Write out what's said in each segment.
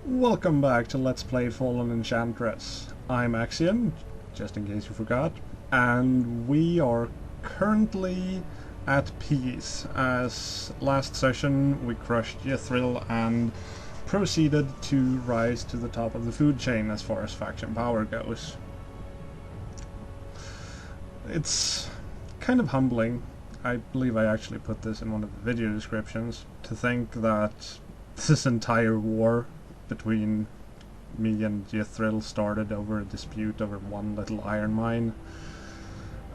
Welcome back to Let's Play Fallen Enchantress. I'm Acciyn, just in case you forgot, and we are currently at peace, as last session we crushed Ythril and proceeded to rise to the top of the food chain as far as faction power goes. It's kind of humbling, I believe I actually put this in one of the video descriptions, to think that this entire war between me and Ythril started over a dispute over one little iron mine.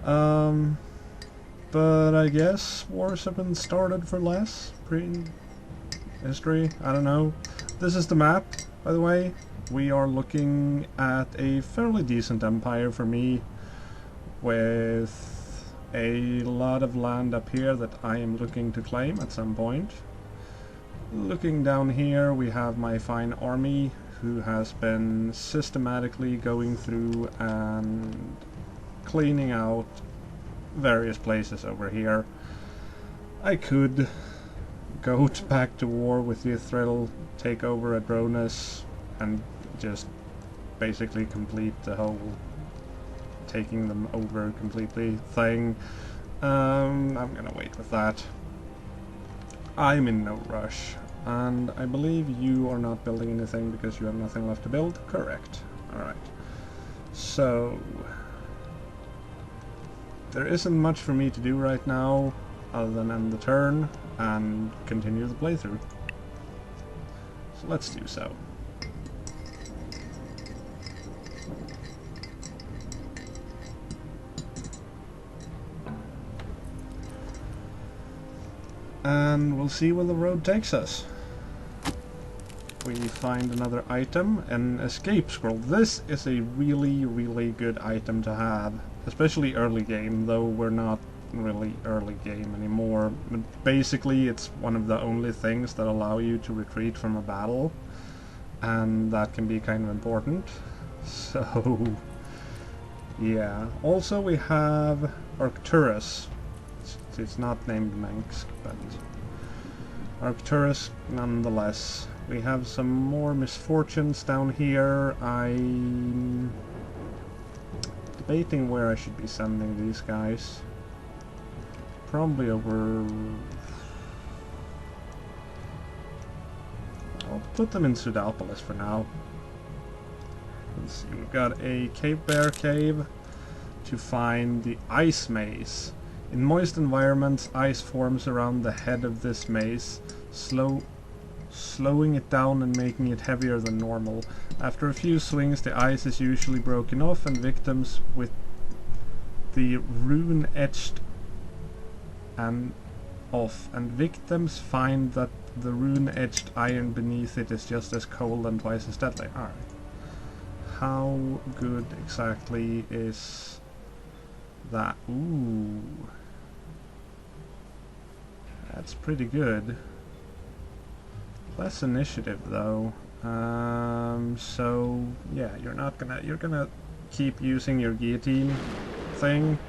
But I guess wars have been started for less pre-history, I don't know. This is the map, by the way. We are looking at a fairly decent empire for me, with a lot of land up here that I am looking to claim at some point. Looking down here, we have my fine army, who has been systematically going through and cleaning out various places over here. I could go back to war with Ythril, take over Adronis, and just basically complete the whole taking them over completely thing. I'm gonna wait with that. I'm in no rush, and I believe you are not building anything because you have nothing left to build? Correct. Alright. So there isn't much for me to do right now other than end the turn and continue the playthrough. So let's do so. And we'll see where the road takes us. We find another item, an escape scroll. This is a really good item to have, especially early game, though we're not really early game anymore. But basically it's one of the only things that allow you to retreat from a battle, and that can be kind of important. So yeah. Also we have Arcturus. It's not named Manx, but Arcturus nonetheless. We have some more misfortunes down here. I'm debating where I should be sending these guys. Probably over... I'll put them in Sudopolis for now. Let's see, we've got a Cave Bear Cave to find the Ice Maze. In moist environments, ice forms around the head of this maze, slowing it down and making it heavier than normal. After a few swings, the ice is usually broken off, and victims with the rune etched and victims find that the rune etched iron beneath it is just as cold and twice as deadly. Alright. How good exactly is that? Ooh. That's pretty good. Less initiative though. So yeah, you're gonna keep using your guillotine thing,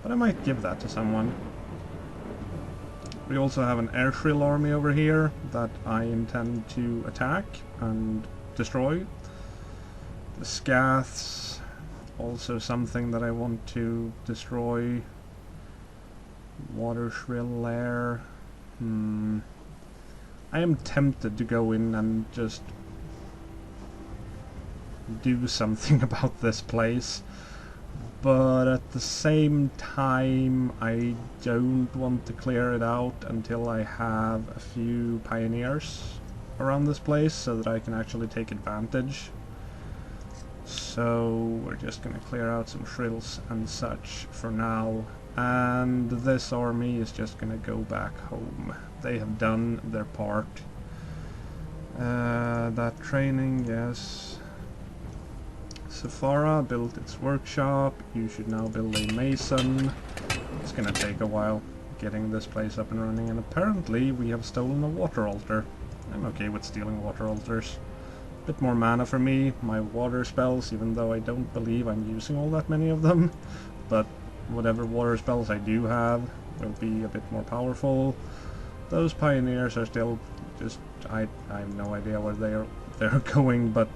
but I might give that to someone. We also have an airshrill army over here that I intend to attack and destroy. The Scaths, also something that I want to destroy. Water shrill lair. I am tempted to go in and just do something about this place, but at the same time I don't want to clear it out until I have a few pioneers around this place so that I can actually take advantage. So we're just gonna clear out some shrills and such for now. And this army is just gonna go back home. They have done their part. That training, yes. Safara built its workshop. You should now build a mason. It's gonna take a while getting this place up and running, and apparently we have stolen a water altar. I'm okay with stealing water altars. Bit more mana for me, my water spells, even though I don't believe I'm using all that many of them. But whatever water spells I do have will be a bit more powerful. Those pioneers are still just... I have no idea where they are they're going, but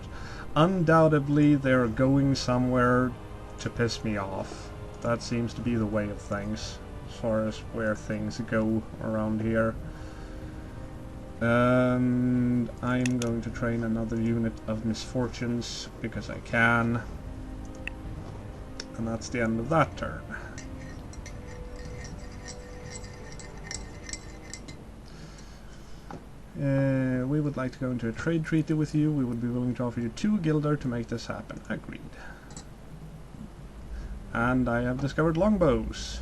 undoubtedly they're going somewhere to piss me off. That seems to be the way of things, as far as where things go around here. And I'm going to train another unit of misfortunes, because I can. And that's the end of that turn. We would like to go into a trade treaty with you. We would be willing to offer you 2 guilder to make this happen. Agreed. And I have discovered longbows.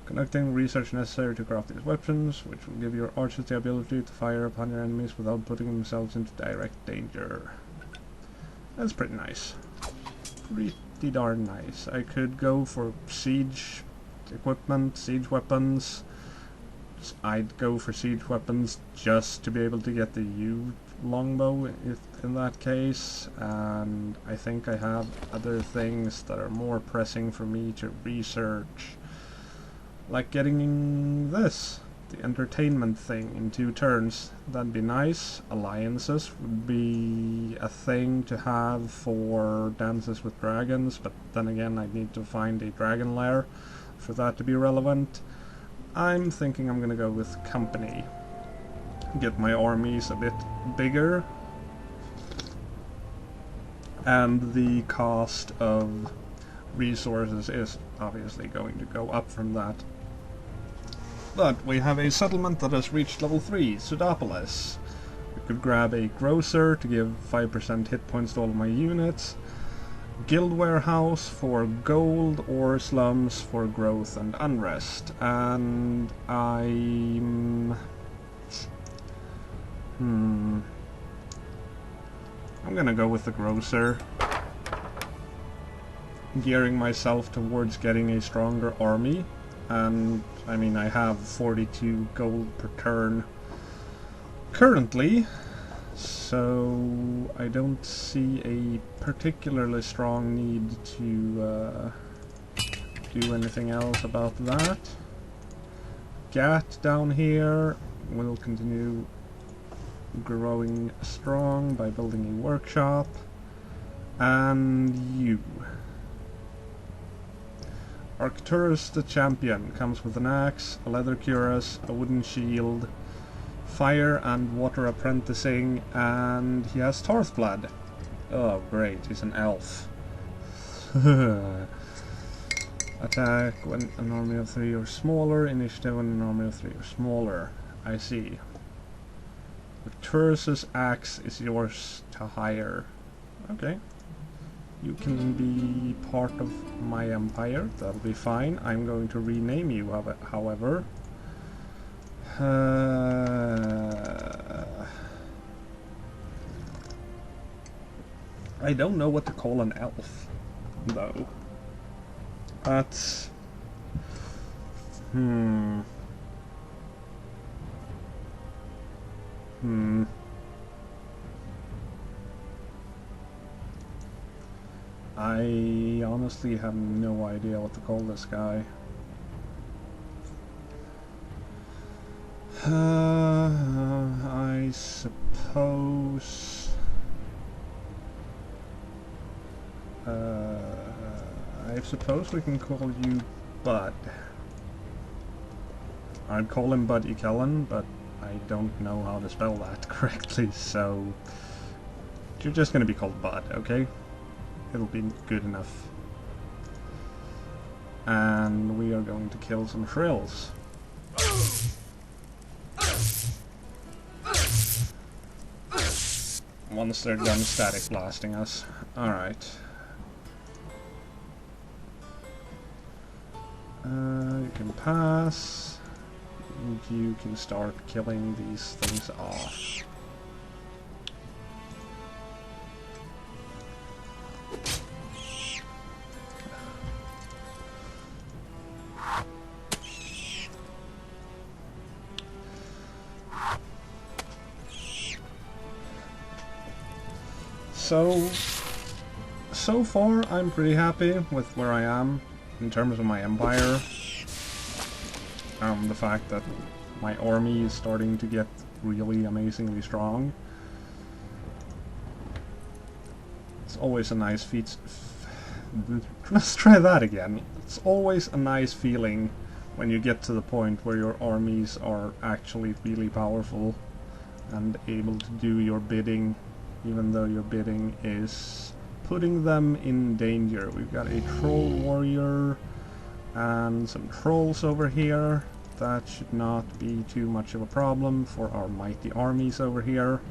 Conducting research necessary to craft these weapons, which will give your archers the ability to fire upon your enemies without putting themselves into direct danger. That's pretty nice. Pretty darn nice. I could go for siege equipment, siege weapons. I'd go for siege weapons just to be able to get the U longbow if in that case, and I think I have other things that are more pressing for me to research, like getting this, the entertainment thing, in 2 turns. That'd be nice. Alliances would be a thing to have for Dances with Dragons, but then again I'd need to find a dragon lair for that to be relevant. I'm thinking I'm gonna go with company. Get my armies a bit bigger. And the cost of resources is obviously going to go up from that. But we have a settlement that has reached level 3, Sudopolis. We could grab a grocer to give 5% hit points to all of my units. Guild warehouse for gold, or slums for growth and unrest. And I'm gonna go with the grocer, gearing myself towards getting a stronger army. And I mean, I have 42 gold per turn currently, so I don't see a particularly strong need to do anything else about that. Gat down here will continue growing strong by building a workshop. And you. Arcturus the Champion comes with an axe, a leather cuirass, a wooden shield, fire and water apprenticing, and he has Tarthblood. Oh great, he's an elf. Attack when an army of 3 or smaller, initiative when an army of 3 or smaller. I see. Arcturus's axe is yours to hire. Okay. You can be part of my empire, that'll be fine. I'm going to rename you, however. I don't know what to call an elf, though. That's... I honestly have no idea what to call this guy. I suppose... I suppose we can call you Bud. I'd call him Bud Kellen, but I don't know how to spell that correctly, so... You're just gonna be called Bud, okay? It'll be good enough. And we are going to kill some shrills. Once they're done static blasting us. Alright. You can pass. And you can start killing these things off. So far I'm pretty happy with where I am in terms of my empire. The fact that my army is starting to get really amazingly strong. It's always a nice feat. Let's try that again. It's always a nice feeling when you get to the point where your armies are actually really powerful and able to do your bidding, even though your bidding is putting them in danger. We've got a troll warrior and some trolls over here. That should not be too much of a problem for our mighty armies over here.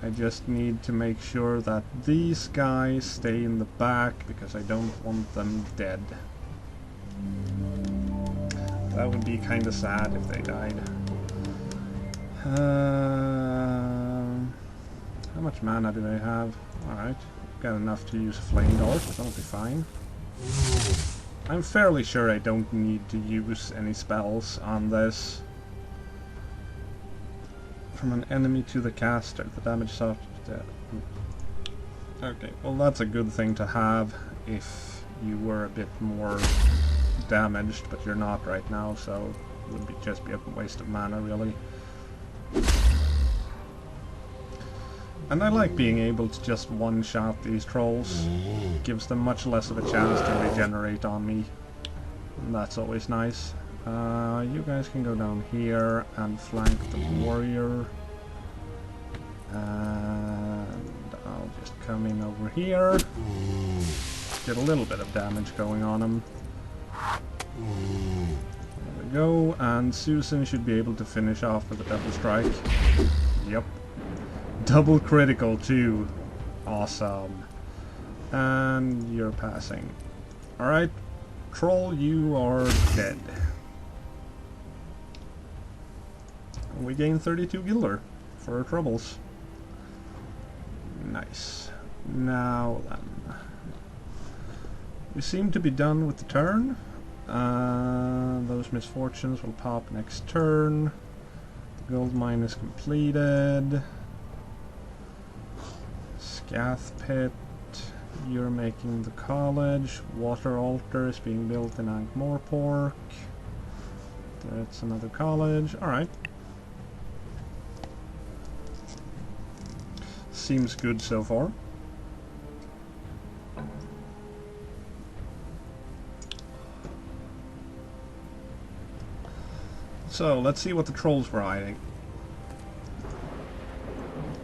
I just need to make sure that these guys stay in the back because I don't want them dead. That would be kinda sad if they died. How much mana do they have? Alright, got enough to use a flame dart, that'll be fine. I'm fairly sure I don't need to use any spells on this. From an enemy to the caster, the damage soft. Okay, well that's a good thing to have if you were a bit more damaged, but you're not right now, so it would just be a waste of mana, really. And I like being able to just one-shot these trolls. Gives them much less of a chance to regenerate on me. And that's always nice. You guys can go down here and flank the warrior. And I'll just come in over here. Get a little bit of damage going on him. There we go. And Susan should be able to finish off with a double strike. Yep. Double critical too. Awesome. And you're passing. Alright. Troll, you are dead. We gain 32 gilder for our troubles. Nice. Now then. We seem to be done with the turn. Those misfortunes will pop next turn. The gold mine is completed. Scath pit. You're making the college. Water altar is being built in Ankh-Morpork. That's another college. Alright. Seems good so far. So, let's see what the trolls were hiding.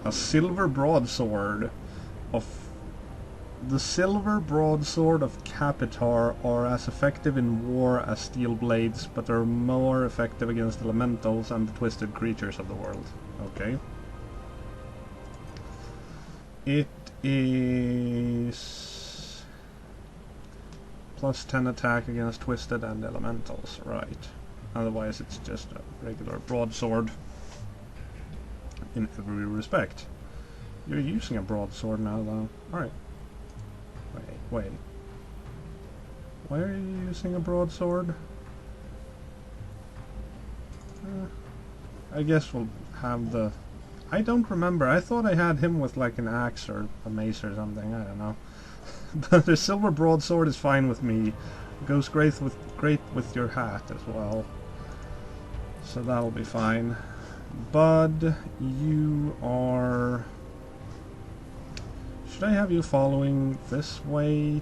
A silver broadsword of... The silver broadsword of Capitar are as effective in war as steel blades, but are more effective against elementals and the twisted creatures of the world. Okay. It is... plus 10 attack against twisted and elementals, right. Otherwise it's just a regular broadsword. In every respect. You're using a broadsword now, though. Alright. Wait. Why are you using a broadsword? I guess we'll have the... I don't remember. I thought I had him with like an axe or a mace or something. I don't know. But the silver broadsword is fine with me. It goes great with your hat as well. So that'll be fine. Bud, you are... Should I have you following this way?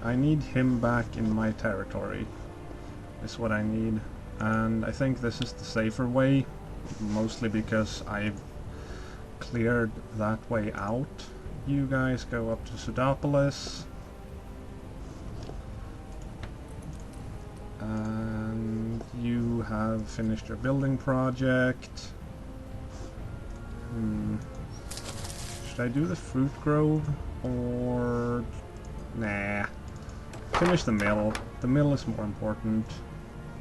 I need him back in my territory. Is what I need. And I think this is the safer way. Mostly because I've cleared that way out. You guys go up to Pseudopolis. And you have finished your building project. Should I do the fruit grove or... Nah. Finish the mill. The mill is more important.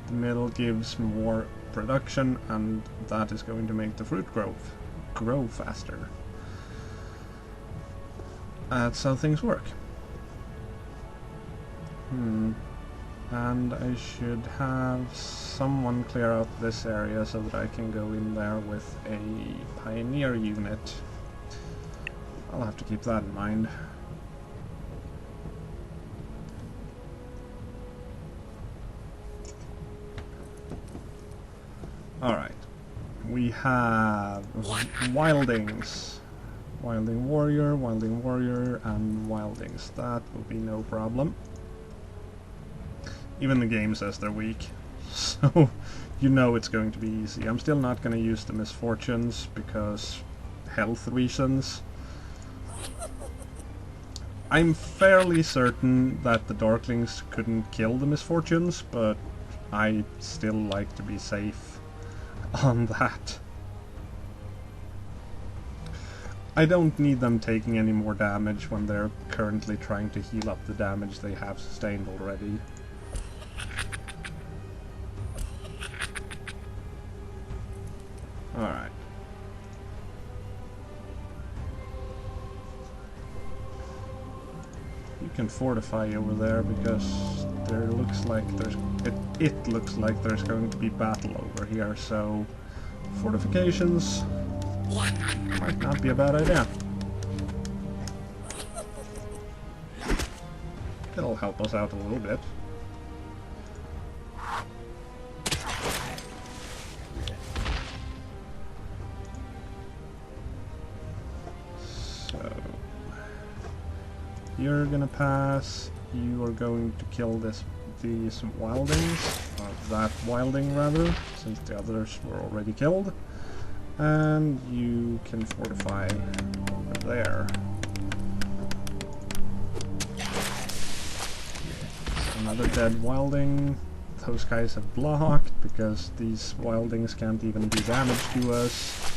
The mill gives more production and that is going to make the fruit grove grow faster. That's how things work. And I should have someone clear out this area so that I can go in there with a pioneer unit. I'll have to keep that in mind. Alright. We have wildings. Wilding Warrior, and Wildings. That will be no problem. Even the game says they're weak, so you know it's going to be easy. I'm still not going to use the Misfortunes because health reasons. I'm fairly certain that the Darklings couldn't kill the Misfortunes, but I still like to be safe on that. I don't need them taking any more damage when they're currently trying to heal up the damage they have sustained already. Alright. You can fortify over there because there looks like it looks like there's going to be battle over here, so fortifications might not be a bad idea. It'll help us out a little bit. So you're gonna pass. You are going to kill these wildings, or that wilding rather, since the others were already killed. And you can fortify over there. Another dead wilding. Those guys have blocked because these wildings can't even do damage to us.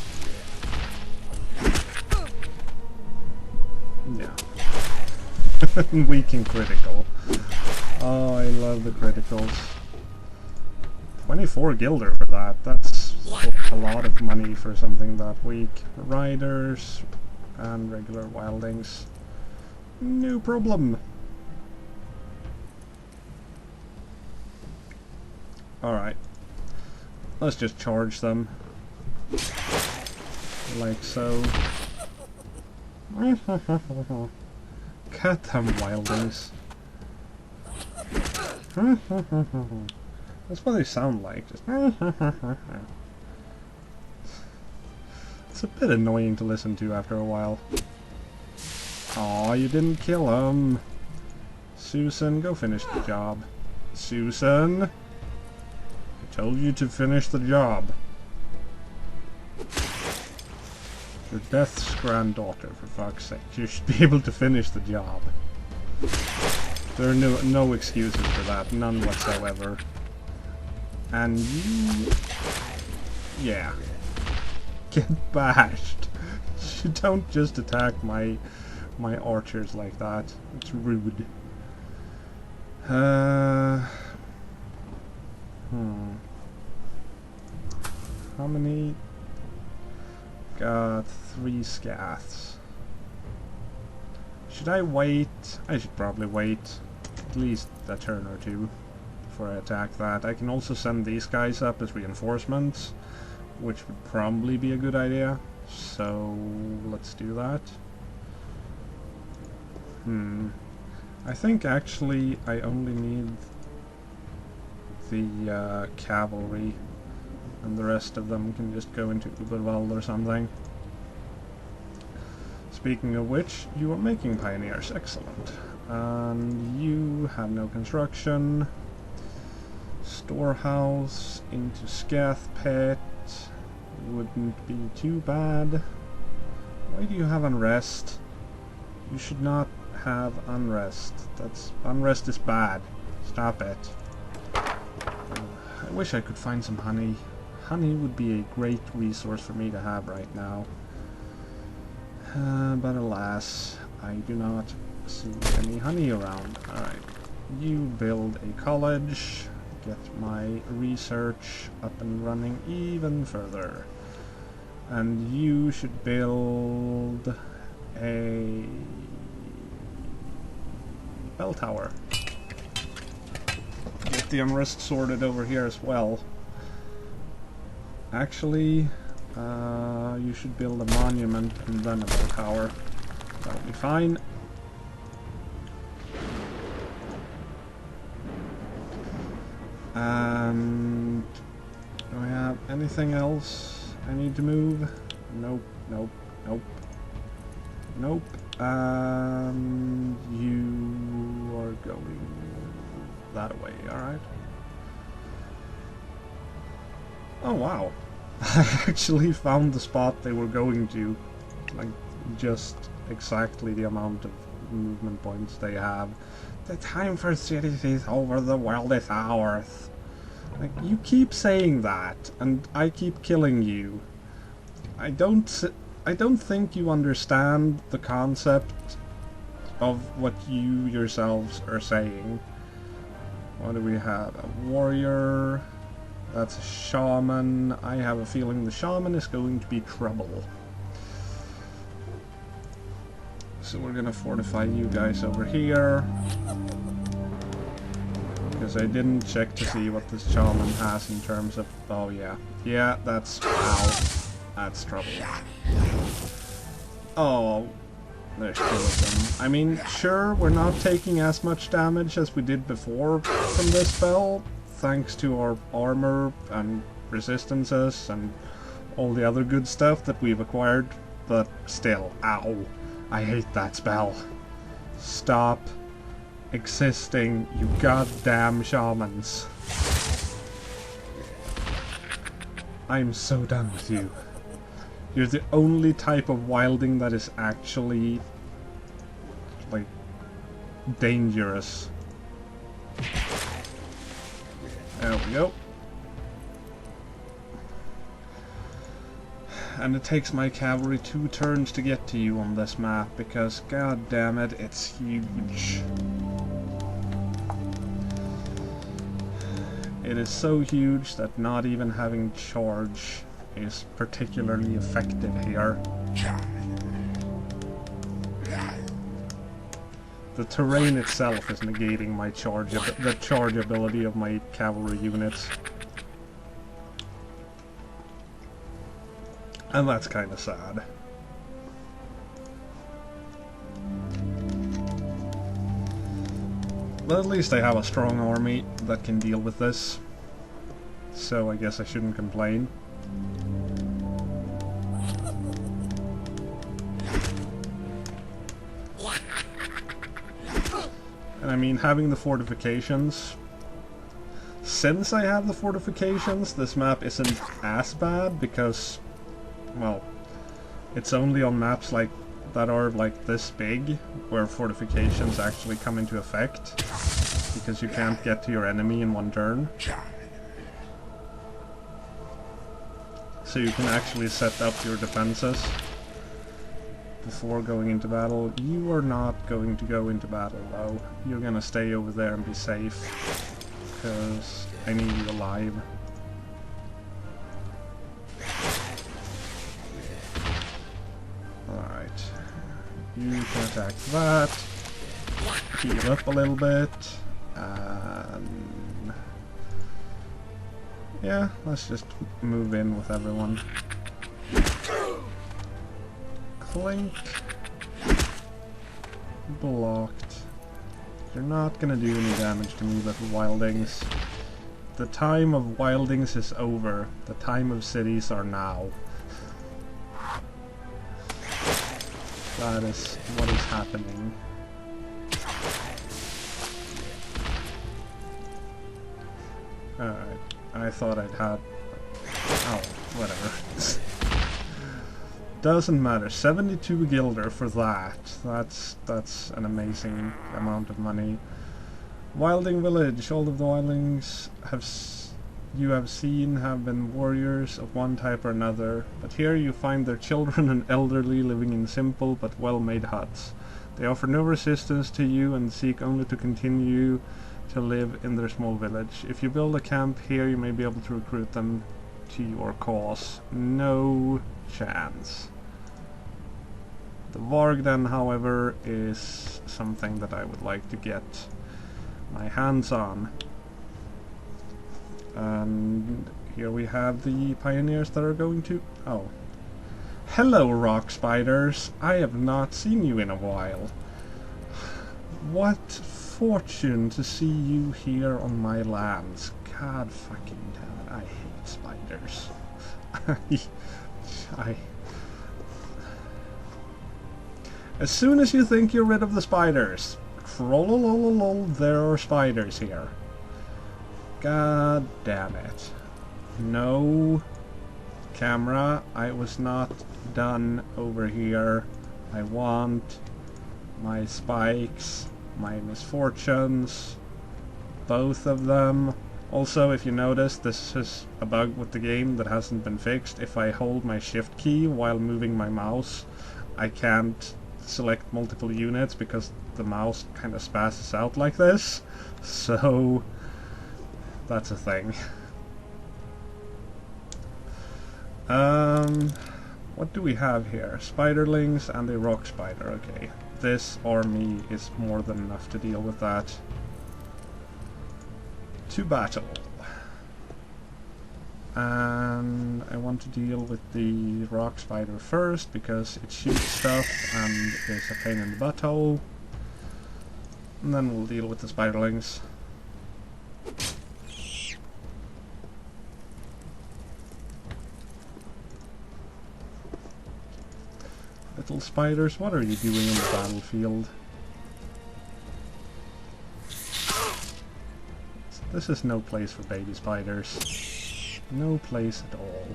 Yeah. Weak and critical. Oh, I love the criticals. 24 Gilder for that. That's a lot of money for something that weak. Riders and regular wildings. No problem. Alright. Let's just charge them. Like so. Cut them, wildings. That's what they sound like. Just it's a bit annoying to listen to after a while. Aw, you didn't kill him. Susan, go finish the job. Susan! I told you to finish the job. Your Death's granddaughter, for fuck's sake. You should be able to finish the job. There are no excuses for that, none whatsoever. And you... yeah. Get bashed. You don't just attack my archers like that. It's rude. How many? Got 3 scaths. Should I wait? I should probably wait at least a turn or two before I attack that. I can also send these guys up as reinforcements, which would probably be a good idea. So let's do that. I think actually I only need the cavalry, and the rest of them can just go into Uberwald or something. Speaking of which, you are making pioneers. Excellent. And you have no construction. Storehouse into Scath Pit wouldn't be too bad. Why do you have unrest? You should not have unrest. Unrest is bad. Stop it. I wish I could find some honey. Honey would be a great resource for me to have right now. But alas, I do not see any honey around. Alright, you build a college, get my research up and running even further. And you should build a bell tower. Get the unrest sorted over here as well. Actually, you should build a monument and then a bell tower. That'll be fine. And do I have anything else I need to move? Nope, nope, nope. Nope. You are going that way, alright. Oh wow. I actually found the spot they were going to. Like, just exactly the amount of movement points they have. The time for cities is over, the world is ours. Like, you keep saying that, and I keep killing you. I don't think you understand the concept of what you yourselves are saying. What do we have? A warrior. That's a shaman. I have a feeling the shaman is going to be trouble. So we're gonna fortify you guys over here. Because I didn't check to see what this shaman has in terms of... Oh yeah. Yeah, that's... Ow. That's trouble. Oh, there's two of them. I mean, sure, we're not taking as much damage as we did before from this spell, thanks to our armor and resistances and all the other good stuff that we've acquired, but still, ow. I hate that spell. Stop existing, you goddamn shamans. I'm so done with you. You're the only type of wilding that is actually, like, dangerous. There we go. And it takes my cavalry 2 turns to get to you on this map, because, god damn it, it's huge. It is so huge that not even having charge is particularly effective here. The terrain itself is negating my the charge ability of my cavalry units. And that's kind of sad. But at least I have a strong army that can deal with this. So I guess I shouldn't complain. And I mean, having the fortifications... Since I have the fortifications, this map isn't as bad because... Well, it's only on maps like that are like this big where fortifications actually come into effect, because you can't get to your enemy in one turn. So you can actually set up your defenses before going into battle. You are not going to go into battle though. You're gonna stay over there and be safe, because I need you alive. Alright. You can attack that. Heal up a little bit. And... yeah, let's just move in with everyone. Clink. Blocked. You're not gonna do any damage to me, little wildings. The time of wildings is over. The time of cities are now. That is what is happening. Alright, I thought I'd had... oh, whatever. Doesn't matter. 72 guilder for that. That's an amazing amount of money. Wilding village. All of the wildlings you have seen have been warriors of one type or another, but here you find their children and elderly living in simple but well-made huts. They offer no resistance to you and seek only to continue to live in their small village. If you build a camp here, you may be able to recruit them to your cause. No chance. The Vargden, however, is something that I would like to get my hands on. And here we have the pioneers that are going to... oh. Hello, rock spiders! I have not seen you in a while. What fortune to see you here on my lands. God fucking damn it, I hate spiders. As soon as you think you're rid of the spiders, trollolololol, there are spiders here. God damn it. No. Camera, I was not done over here. I want my spikes, my misfortunes, both of them. Also, if you notice, this is a bug with the game that hasn't been fixed. If I hold my shift key while moving my mouse, I can't select multiple units because the mouse kind of spasses out like this. So, that's a thing. What do we have here? Spiderlings and a rock spider. Okay, this army is more than enough to deal with that. To battle. And I want to deal with the rock spider first because it shoots stuff and is a pain in the butthole. And then we'll deal with the spiderlings. Little spiders, what are you doing in the battlefield? This is no place for baby spiders. No place at all.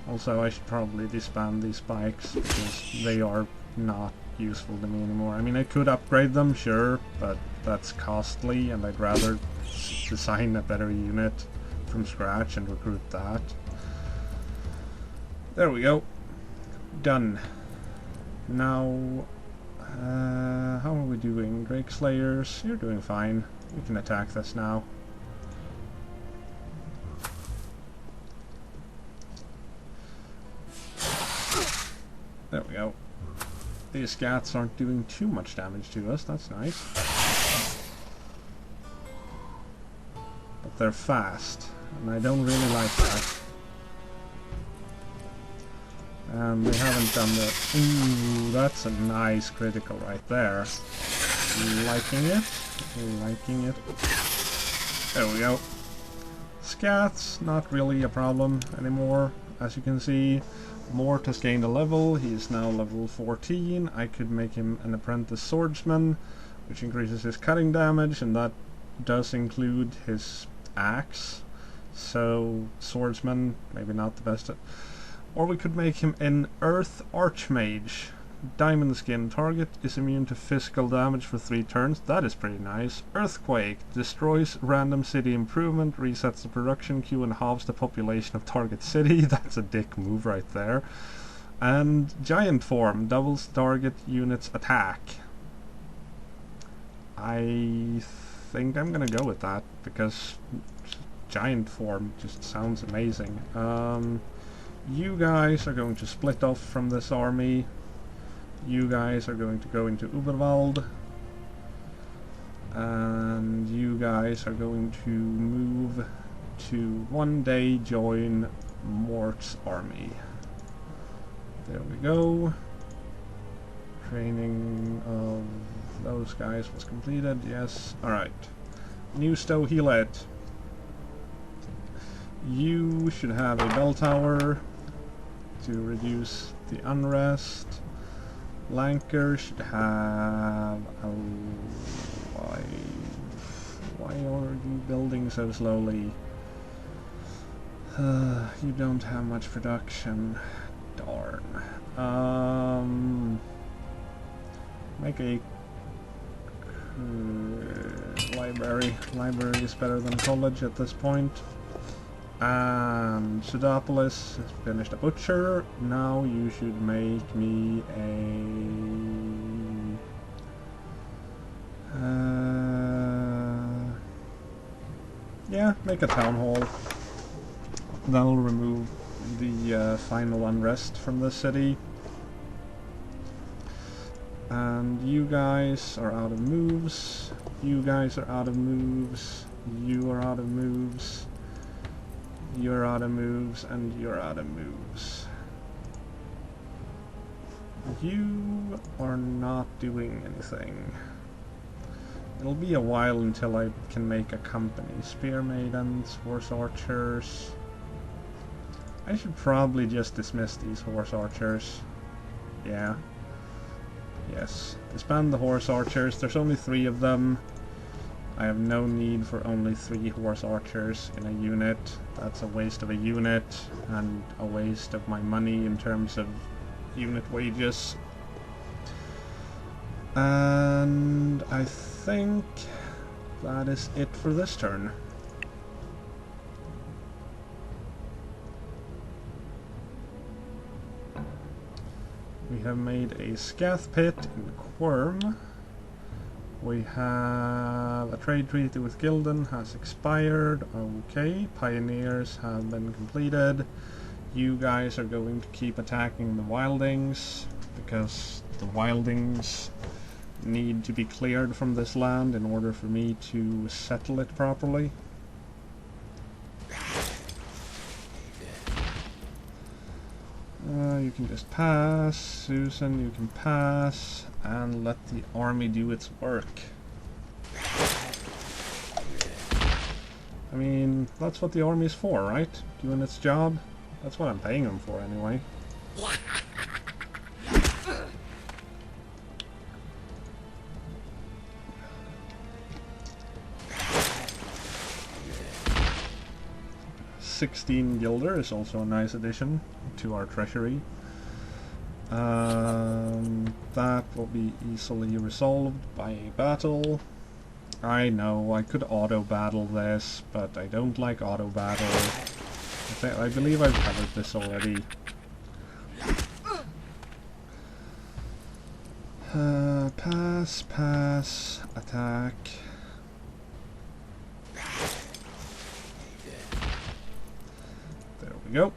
Also, I should probably disband these spikes because they are not useful to me anymore. I mean, I could upgrade them, sure, but that's costly and I'd rather design a better unit from scratch and recruit that. There we go. Done. Now, how are we doing? Drake Slayers, you're doing fine. We can attack this now. There we go. These scats aren't doing too much damage to us, that's nice. But they're fast, and I don't really like that. And they haven't done the... Ooh, that's a nice critical right there. Liking it. Liking it. There we go. Scats, not really a problem anymore. As you can see, Mortis gained a level. He is now level 14. I could make him an apprentice swordsman, which increases his cutting damage, and that does include his axe. So, swordsman, maybe not the best. Or we could make him an Earth Archmage. Diamond skin. Target is immune to physical damage for 3 turns. That is pretty nice. Earthquake. Destroys random city improvement, resets the production queue and halves the population of target city. That's a dick move right there. And Giant Form. Doubles target unit's attack. I think I'm gonna go with that because Giant Form just sounds amazing. You guys are going to split off from this army. You guys are going to go into Uberwald. And you guys are going to move to one day join Mort's army. There we go. Training of those guys was completed, yes. Alright. New Stow Healet. You should have a bell tower to reduce the unrest. Lanker should have a... Why are you building so slowly? You don't have much production. Darn. Make a library. Library is better than college at this point. And Sudopolis has finished a butcher. Now you should make me a... yeah, make a town hall. That'll remove the final unrest from the city. And you guys are out of moves. You guys are out of moves. You are out of moves. You're out of moves, and you're out of moves. You are not doing anything. It'll be a while until I can make a company. Spear Maidens, Horse Archers. I should probably just dismiss these Horse Archers. Yeah. Yes, disband the horse archers. There's only 3 of them. I have no need for only 3 horse archers in a unit. That's a waste of a unit and a waste of my money in terms of unit wages. And I think that is it for this turn. We have made a scath pit in Quirm. We have a trade treaty with Gildan has expired. Okay, pioneers have been completed. You guys are going to keep attacking the wildings because the wildings need to be cleared from this land in order for me to settle it properly. You can just pass. Susan, you can pass. And let the army do its work. I mean, that's what the army's for, right? Doing its job? That's what I'm paying them for, anyway. $16 Gilder is also a nice addition to our treasury. That will be easily resolved by a battle. I know, I could auto-battle this, but I don't like auto-battle. I believe I've covered this already. Pass, pass, attack. There we go.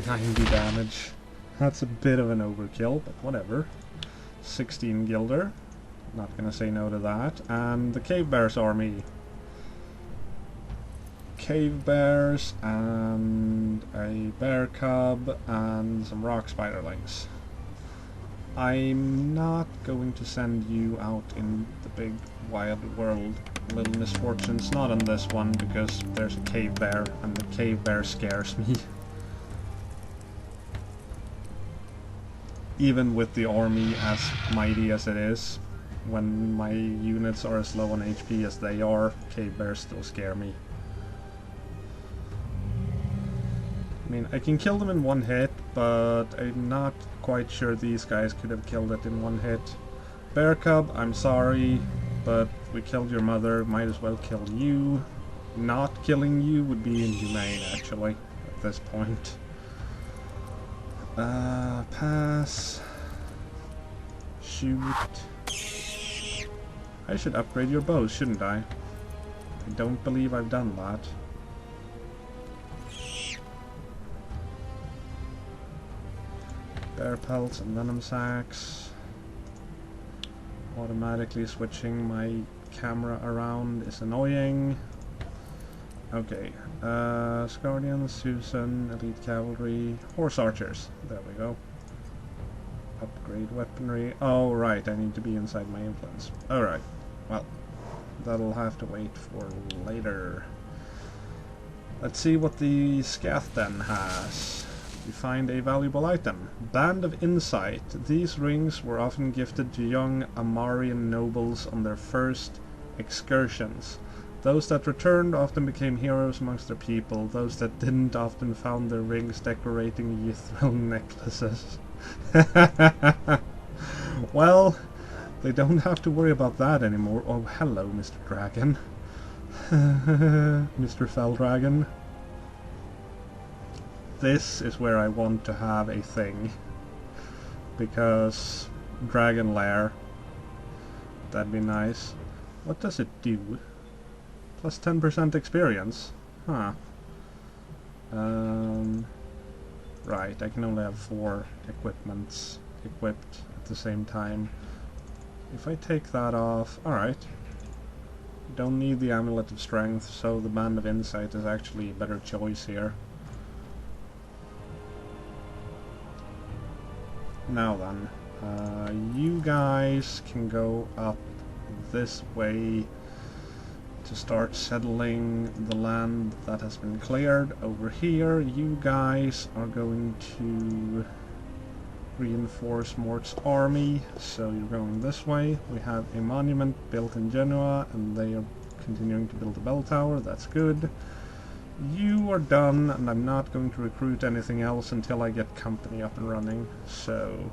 90 damage. That's a bit of an overkill, but whatever. 16 Gilder. Not gonna say no to that. And the Cave Bears army. Cave Bears and a Bear Cub and some Rock Spiderlings. I'm not going to send you out in the big wild world, little misfortunes. Not on this one, because there's a Cave Bear, and the Cave Bear scares me. Even with the army as mighty as it is, when my units are as low on HP as they are, Cave Bears still scare me. I mean, I can kill them in one hit, but I'm not quite sure these guys could have killed it in one hit. Bear Cub, I'm sorry, but we killed your mother, might as well kill you. Not killing you would be inhumane, actually, at this point. Pass. Shoot. I should upgrade your bows, shouldn't I? I don't believe I've done that. Bear pelts and venom sacks. Automatically switching my camera around is annoying. Okay, Scardians, Susan, Elite Cavalry, Horse Archers. There we go. Upgrade weaponry. Oh, right, I need to be inside my influence. Alright, well, that'll have to wait for later. Let's see what the Scath Den has. We find a valuable item. Band of Insight. These rings were often gifted to young Amarian nobles on their first excursions. Those that returned often became heroes amongst their people. Those that didn't often found their rings decorating Ythril necklaces. Well, they don't have to worry about that anymore. Oh, hello, Mr. Dragon. Mr. Fell Dragon. This is where I want to have a thing. Because Dragon Lair. That'd be nice. What does it do? Plus 10% experience. Huh. Right, I can only have 4 equipments equipped at the same time. If I take that off... Alright. Don't need the Amulet of Strength, so the Band of Insight is actually a better choice here. Now then, you guys can go up this way to start settling the land that has been cleared. Over here, you guys are going to reinforce Mort's army, so you're going this way. We have a monument built in Genoa, and they are continuing to build a bell tower. That's good. You are done, and I'm not going to recruit anything else until I get company up and running, so...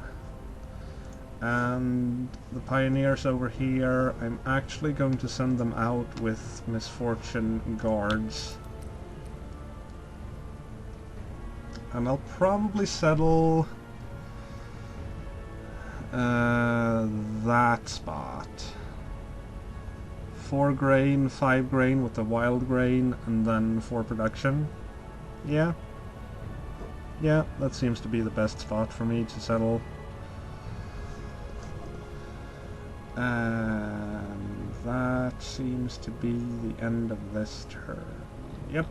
And the pioneers over here, I'm actually going to send them out with misfortune guards. And I'll probably settle that spot. 4 grain, 5 grain with the wild grain, and then 4 production. Yeah, that seems to be the best spot for me to settle. And that seems to be the end of this turn. Yep,